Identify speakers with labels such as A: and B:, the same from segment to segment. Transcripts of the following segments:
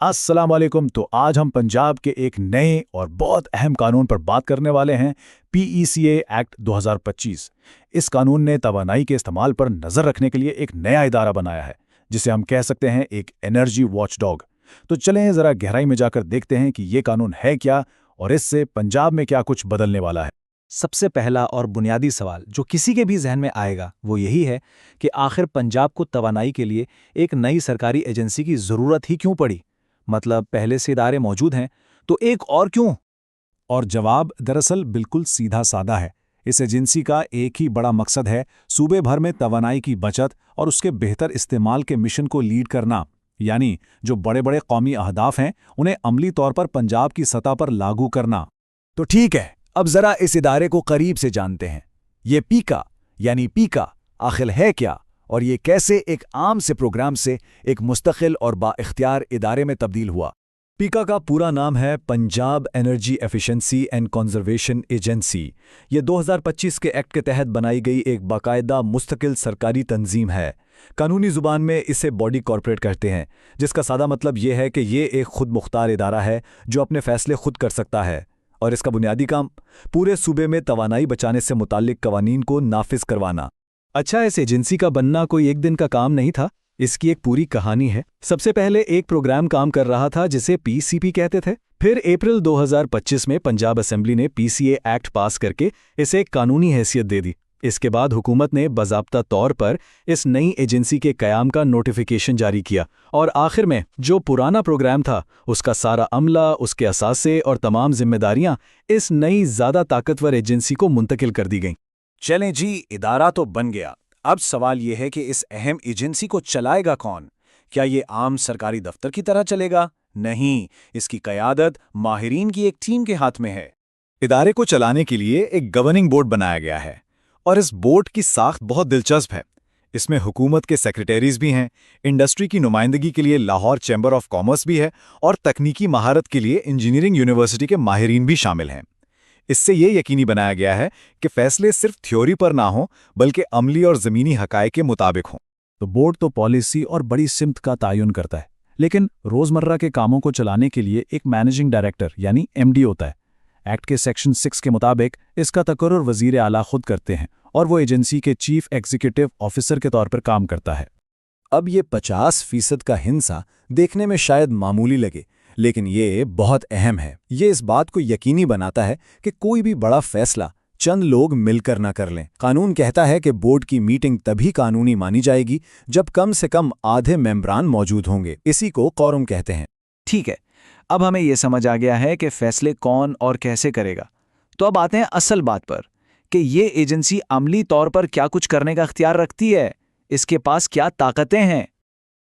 A: अस्सलाम वालेकुम। तो आज हम पंजाब के एक नए और बहुत अहम कानून पर बात करने वाले हैं, पीईसीए एक्ट 2025। इस कानून ने तवानाई के इस्तेमाल पर नज़र रखने के लिए एक नया इदारा बनाया है, जिसे हम कह सकते हैं एक एनर्जी वॉचडॉग। तो चलें ज़रा गहराई में जाकर देखते हैं कि ये कानून है क्या और इससे पंजाब में क्या कुछ बदलने वाला है।
B: सबसे पहला और बुनियादी सवाल जो किसी के भी जहन में आएगा वो यही है कि आखिर पंजाब को तवानाई के लिए एक नई सरकारी एजेंसी की ज़रूरत ही क्यों पड़ी। मतलब पहले से इदारे मौजूद हैं तो एक और क्यों?
C: और जवाब दरअसल बिल्कुल सीधा साधा है। इस एजेंसी का एक ही बड़ा मकसद है, सूबे भर में तवानाई की बचत और उसके बेहतर इस्तेमाल के मिशन को लीड करना। यानी जो बड़े बड़े कौमी अहदाफ हैं उन्हें अमली तौर पर पंजाब की सतह पर लागू करना।
A: तो ठीक है, अब ज़रा इस इदारे को करीब से जानते हैं। ये पीका आखिर है क्या, और ये कैसे एक आम से प्रोग्राम से एक मुस्तकिल और बाइख्तियार इदारे में तब्दील हुआ।
C: पीका का पूरा नाम है Punjab energy efficiency and conservation agency. ये 2025 के एक्ट के तहत बनाई गई एक बाकायदा मुस्तकिल सरकारी तंजीम है। कानूनी ज़ुबान में इसे बॉडी कॉर्पोरेट कहते हैं, जिसका सादा मतलब ये है कि ये एक खुद मुख्तार इदारा है जो अपने फैसले खुद कर सकता है। और इसका बुनियादी काम पूरे सूबे में तवानाई बचाने से मुताल्लिक कवानीन को नाफिज करवाना।
B: अच्छा, इस एजेंसी का बनना कोई एक दिन का काम नहीं था, इसकी एक पूरी कहानी है। सबसे पहले एक प्रोग्राम काम कर रहा था जिसे पीसीपी कहते थे। फिर अप्रैल 2025 में पंजाब असेंबली ने पीसीए एक्ट पास करके इसे एक कानूनी हैसियत दे दी। इसके बाद हुकूमत ने बाज़ाब्ता तौर पर इस नई एजेंसी के क़याम का नोटिफिकेशन जारी किया और आखिर में जो पुराना प्रोग्राम था उसका सारा अमला, उसके असासे और तमाम जिम्मेदारियां इस नई ज़्यादा ताकतवर एजेंसी को मुंतकिल कर दी गईं।
A: चलें जी, इदारा तो बन गया। अब सवाल यह है कि इस अहम एजेंसी को चलाएगा कौन? क्या ये आम सरकारी दफ्तर की तरह चलेगा? नहीं, इसकी क़यादत माहिरीन की एक टीम के हाथ में है।
C: इदारे को चलाने के लिए एक गवर्निंग बोर्ड बनाया गया है और इस बोर्ड की साख्त बहुत दिलचस्प है। इसमें हुकूमत के सेक्रेटरीज भी हैं, इंडस्ट्री की नुमाइंदगी के लिए लाहौर चैम्बर ऑफ कॉमर्स भी है और तकनीकी महारत के लिए इंजीनियरिंग यूनिवर्सिटी के माहिरीन भी शामिल हैं। इससे ये यकीनी बनाया गया है कि फैसले सिर्फ थ्योरी पर ना हों बल्कि अमली और ज़मीनी हक़ाइक़ के मुताबिक हों।
A: तो बोर्ड तो पॉलिसी और बड़ी सिमत का तयन करता है, लेकिन रोज़मर्रा के कामों को चलाने के लिए एक मैनेजिंग डायरेक्टर यानी एमडी होता है। एक्ट के सेक्शन 6 के मुताबिक इसका तकर्रुर वज़ीर आला खुद करते हैं और वो एजेंसी के चीफ एग्जीक्यूटिव ऑफिसर के तौर पर काम करता है।
C: अब ये 50% का हिस्सा देखने में शायद मामूली लगे, लेकिन ये बहुत अहम है। ये इस बात को यकीनी बनाता है कि कोई भी बड़ा फैसला चंद लोग मिलकर न कर लें। कानून कहता है कि बोर्ड की मीटिंग तभी कानूनी मानी जाएगी जब कम से कम आधे मेंबरान मौजूद होंगे। इसी को कोरम कहते हैं।
B: ठीक है, अब हमें यह समझ आ गया है कि फैसले कौन और कैसे करेगा। तो अब आते हैं असल बात पर कि ये एजेंसी अमली तौर पर क्या कुछ करने का इख्तियार रखती है, इसके पास क्या ताकतें हैं।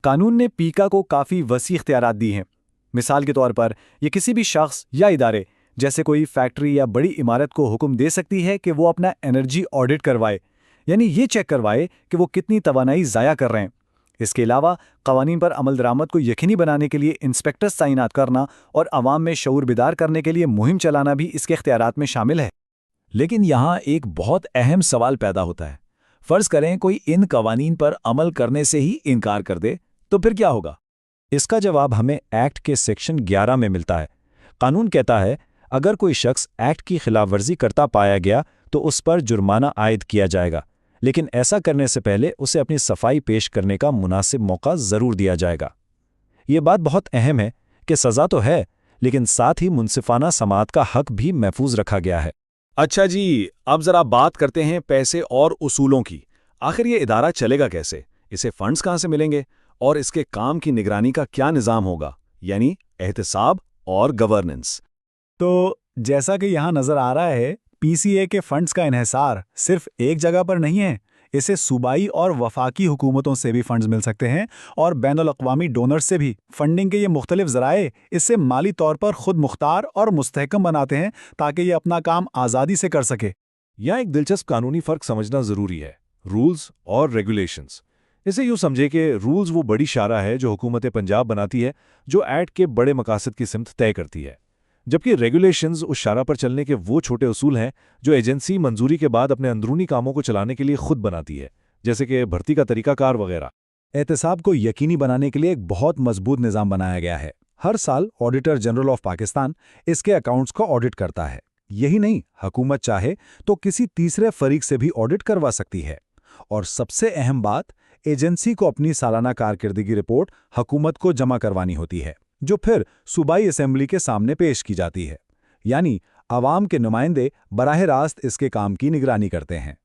C: कानून ने पीका को काफ़ी वसी इख्तियारात दी हैं। मिसाल के तौर पर ये किसी भी शख्स या इदारे जैसे कोई फैक्ट्री या बड़ी इमारत को हुक्म दे सकती है कि वो अपना एनर्जी ऑडिट करवाए, यानी ये चेक करवाए कि वो कितनी तवानाई ज़ाया कर रहे हैं। इसके अलावा कवानीन पर अमल दरामद को यकीनी बनाने के लिए इंस्पेक्टर्स तैनात करना और अवाम में शऊर बेदार करने के लिए मुहिम चलाना भी इसके इख्तियारात में शामिल है।
A: लेकिन यहाँ एक बहुत अहम सवाल पैदा होता है। फ़र्ज़ करें कोई इन कवानीन पर अमल करने से ही इनकार कर दे, तो फिर क्या होगा?
C: इसका जवाब हमें एक्ट के सेक्शन 11 में मिलता है। कानून कहता है अगर कोई शख्स एक्ट की खिलाफवर्जी करता पाया गया तो उस पर जुर्माना आयद किया जाएगा, लेकिन ऐसा करने से पहले उसे अपनी सफाई पेश करने का मुनासिब मौका ज़रूर दिया जाएगा। ये बात बहुत अहम है कि सज़ा तो है, लेकिन साथ ही मुनसिफाना समाअत का हक भी महफूज रखा गया है।
A: अच्छा जी, अब ज़रा बात करते हैं पैसे और उसूलों की। आखिर ये इदारा चलेगा कैसे? इसे फंड्स कहाँ से मिलेंगे और इसके काम की निगरानी का क्या निज़ाम होगा, यानी एहतसाब और गवर्नेंस।
C: तो जैसा कि यहाँ नज़र आ रहा है, पीसीए के फंड्स का इन्हिसार सिर्फ एक जगह पर नहीं है। इसे सूबाई और वफाकी हुकूमतों से भी फंड्स मिल सकते हैं और बैनुल अक़वामी डोनर्स से भी। फंडिंग के ये मुख्तलिफ ज़राए इससे माली तौर पर खुद मुख्तार और मुस्तहकम बनाते हैं ताकि ये अपना काम आज़ादी से कर सके।
D: यहाँ एक दिलचस्प कानूनी फ़र्क समझना ज़रूरी है, रूल्स और रेगुलेशंस। इसे यूँ समझे कि रूल्स वो बड़ी शारा है जो हुकूमत पंजाब बनाती है, जो एक्ट के बड़े मकासद की सिमत तय करती है, जबकि रेगुलेशंस उस शारा पर चलने के वो छोटे उसूल हैं जो एजेंसी मंजूरी के बाद अपने अंदरूनी कामों को चलाने के लिए खुद बनाती है, जैसे कि भर्ती का तरीकाकार वगैरह।
C: एहतसाब को यकीनी बनाने के लिए एक बहुत मजबूत निज़ाम बनाया गया है। हर साल ऑडिटर जनरल ऑफ पाकिस्तान इसके अकाउंट्स का ऑडिट करता है। यही नहीं, हुकूमत चाहे तो किसी तीसरे फरीक से भी ऑडिट करवा सकती है। और सबसे अहम बात, एजेंसी को अपनी सालाना कारकर्दगी रिपोर्ट हुकूमत को जमा करवानी होती है, जो फिर सूबाई असेंबली के सामने पेश की जाती है। यानी आवाम के नुमाइंदे बराह रास्त इसके काम की निगरानी करते हैं।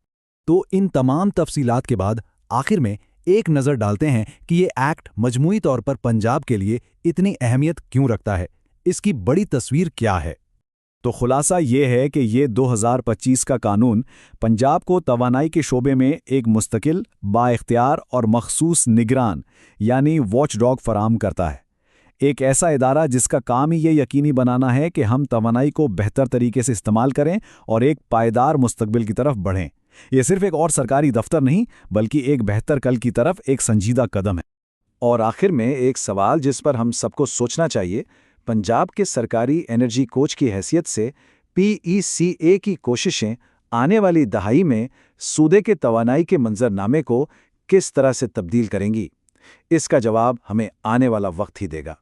B: तो इन तमाम तफसीलात के बाद आखिर में एक नज़र डालते हैं कि ये एक्ट मजमूई तौर पर पंजाब के लिए इतनी अहमियत क्यों रखता है, इसकी बड़ी तस्वीर क्या है। तो खुलासा ये है कि ये 2025 का कानून पंजाब को तवानाई के शोबे में एक मुस्तकिल, बाइख्तियार और मखसूस निगरान यानी वॉच डॉग फराहम करता है। एक ऐसा इदारा जिसका काम ही ये यकीनी बनाना है कि हम तवानाई को बेहतर तरीके से इस्तेमाल करें और एक पायदार मुस्तकबिल की तरफ बढ़ें। ये सिर्फ एक और सरकारी दफ्तर नहीं, बल्कि एक बेहतर कल की तरफ एक संजीदा कदम है। और आखिर में एक सवाल जिस पर हम सबको सोचना चाहिए, पंजाब के सरकारी एनर्जी कोच की हैसियत से PECA की कोशिशें आने वाली दहाई में सूबे के तवानाई के मंजरनामे को किस तरह से तब्दील करेंगी? इसका जवाब हमें आने वाला वक्त ही देगा।